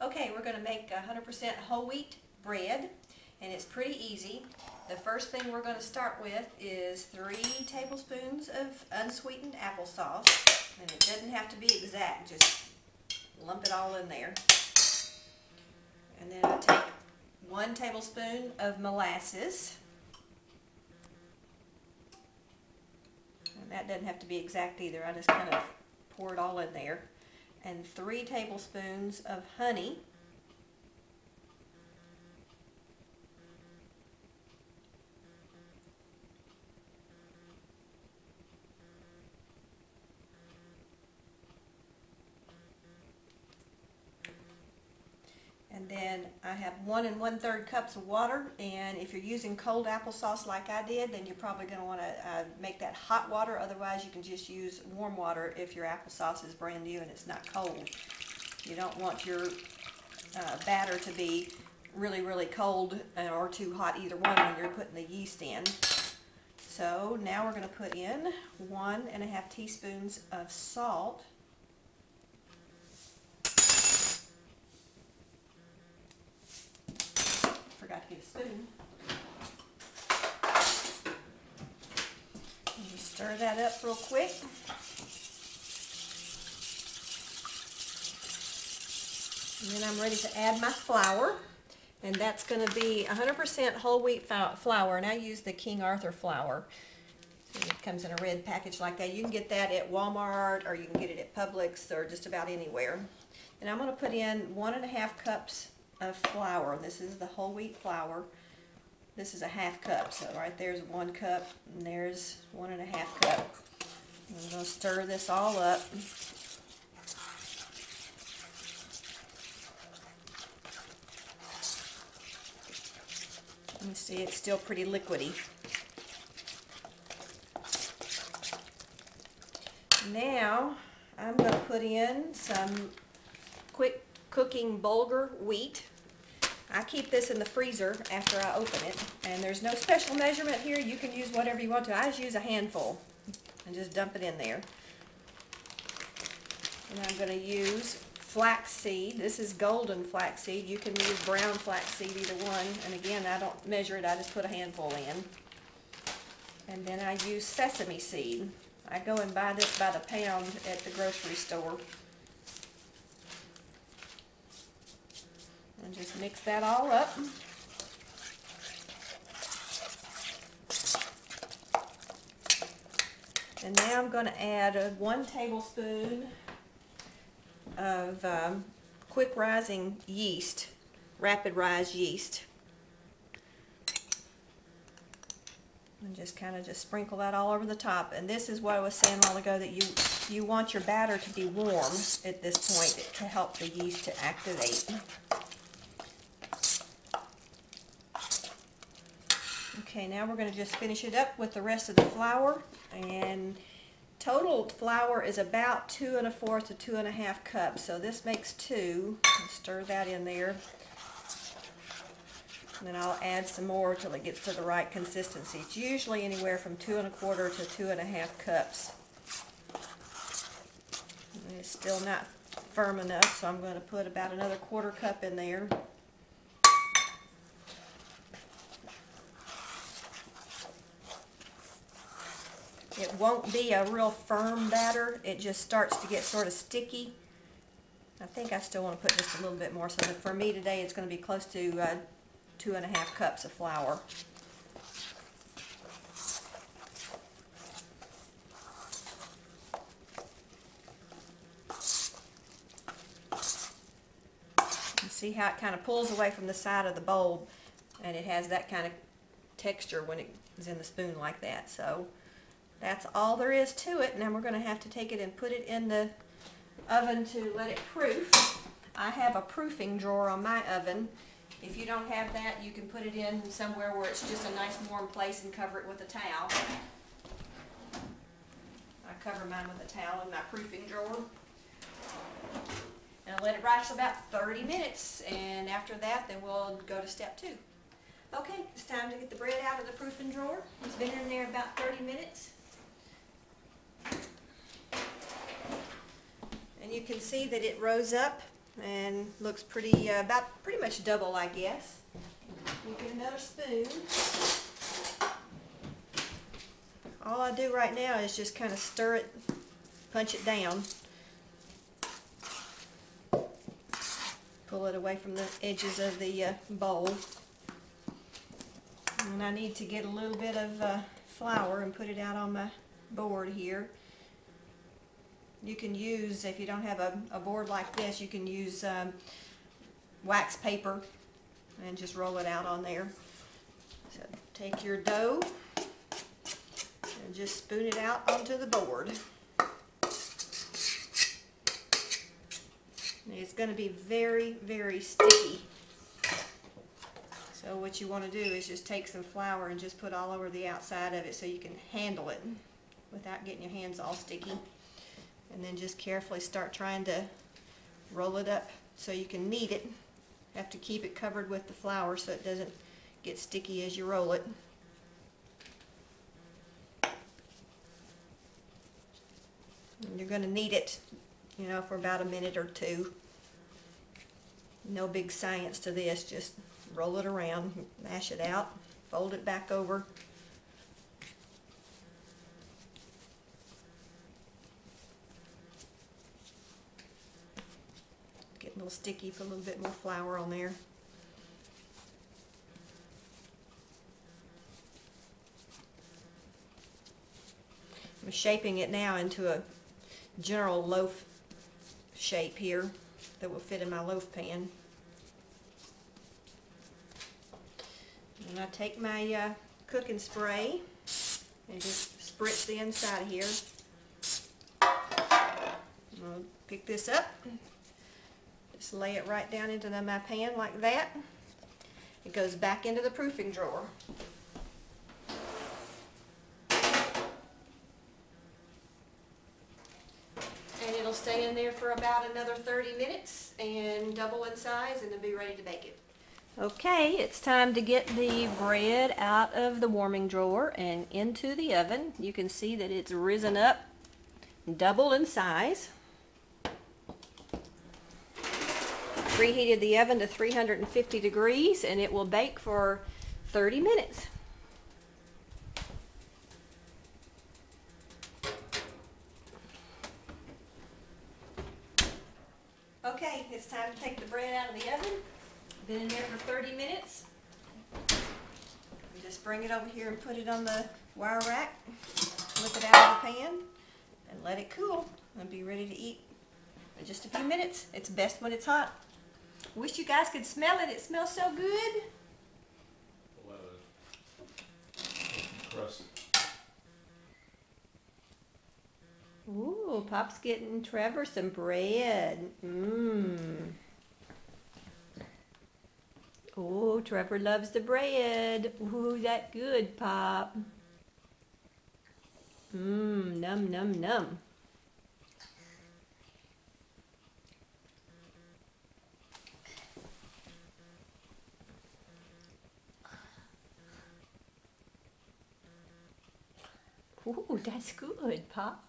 Okay, we're going to make 100% whole wheat bread, and it's pretty easy. The first thing we're going to start with is 3 tablespoons of unsweetened applesauce, and it doesn't have to be exact, just lump it all in there. And then I take 1 tablespoon of molasses, and that doesn't have to be exact either, I just kind of pour it all in there. And 3 tablespoons of honey. And then I have 1 1/3 cups of water, and if you're using cold applesauce like I did, then you're probably going to want to make that hot water. Otherwise, you can just use warm water if your applesauce is brand new and it's not cold. You don't want your batter to be really, really cold or too hot, either one, when you're putting the yeast in. So now we're going to put in 1 1/2 teaspoons of salt. Forgot to get a spoon. And you stir that up real quick. And then I'm ready to add my flour. And that's going to be 100% whole wheat flour. And I use the King Arthur flour. It comes in a red package like that. You can get that at Walmart, or you can get it at Publix, or just about anywhere. And I'm going to put in 1 1/2 cups of flour. This is the whole wheat flour. This is a 1/2 cup, so right there's 1 cup, and there's 1 1/2 cup. I'm going to stir this all up. You can see it's still pretty liquidy. Now I'm going to put in some quick cooking bulgur wheat. I keep this in the freezer after I open it, and there's no special measurement here. You can use whatever you want to. I just use a handful and just dump it in there. And I'm going to use flaxseed. This is golden flaxseed. You can use brown flaxseed, either one. And again, I don't measure it, I just put a handful in. And then I use sesame seed. I go and buy this by the pound at the grocery store. And just mix that all up. And now I'm going to add 1 tablespoon of quick rising yeast, rapid rise yeast. And just kind of just sprinkle that all over the top. And this is what I was saying a while ago, that you want your batter to be warm at this point to help the yeast to activate. Okay, now we're going to just finish it up with the rest of the flour. And total flour is about 2 1/4 to 2 1/2 cups. So this makes 2. Stir that in there. And then I'll add some more till it gets to the right consistency. It's usually anywhere from 2 1/4 to 2 1/2 cups. And it's still not firm enough, so I'm going to put about another 1/4 cup in there. It won't be a real firm batter. It just starts to get sort of sticky. I think I still want to put just a little bit more. So for me today, it's going to be close to 2 1/2 cups of flour. You see how it kind of pulls away from the side of the bowl, and it has that kind of texture when it is in the spoon like that. So that's all there is to it. Now we're going to have to take it and put it in the oven to let it proof. I have a proofing drawer on my oven. If you don't have that, you can put it in somewhere where it's just a nice warm place and cover it with a towel. I cover mine with a towel in my proofing drawer. And I'll let it rise for about 30 minutes, and after that, then we'll go to step 2. Okay, it's time to get the bread out of the proofing drawer. It's been in there about 30 minutes. And you can see that it rose up and looks pretty, about pretty much double, I guess. You get another spoon. All I do right now is just kind of stir it, punch it down. Pull it away from the edges of the bowl. And I need to get a little bit of flour and put it out on my board here. You can use, if you don't have a board like this, you can use wax paper and just roll it out on there. So take your dough and just spoon it out onto the board. It's going to be very, very sticky. So what you want to do is just take some flour and just put all over the outside of it so you can handle it without getting your hands all sticky. And then just carefully start trying to roll it up so you can knead it. Have to keep it covered with the flour so it doesn't get sticky as you roll it. And you're going to knead it, you know, for about a minute or two. No big science to this, just roll it around, mash it out, fold it back over. Get a little sticky, put a little bit more flour on there. I'm shaping it now into a general loaf shape here that will fit in my loaf pan. And I take my cooking spray and just spritz the inside of here. I'll pick this up, just lay it right down into my pan like that. It goes back into the proofing drawer. And it'll stay in there for about another 30 minutes and double in size, and it'll be ready to bake it. Okay, it's time to get the bread out of the warming drawer and into the oven. You can see that it's risen up double in size. Preheated the oven to 350 degrees and it will bake for 30 minutes. Okay, it's time to take the bread out of the oven. Been in there for 30 minutes. Just bring it over here and put it on the wire rack. Flip it out of the pan and let it cool and be ready to eat in just a few minutes. It's best when it's hot. Wish you guys could smell it. It smells so good. Crust. Ooh, Pop's getting Trevor some bread. Mmm. Oh, Trevor loves the bread. Ooh, that good, Pop. Mmm, num, num, num. Ooh, that's good, Pop.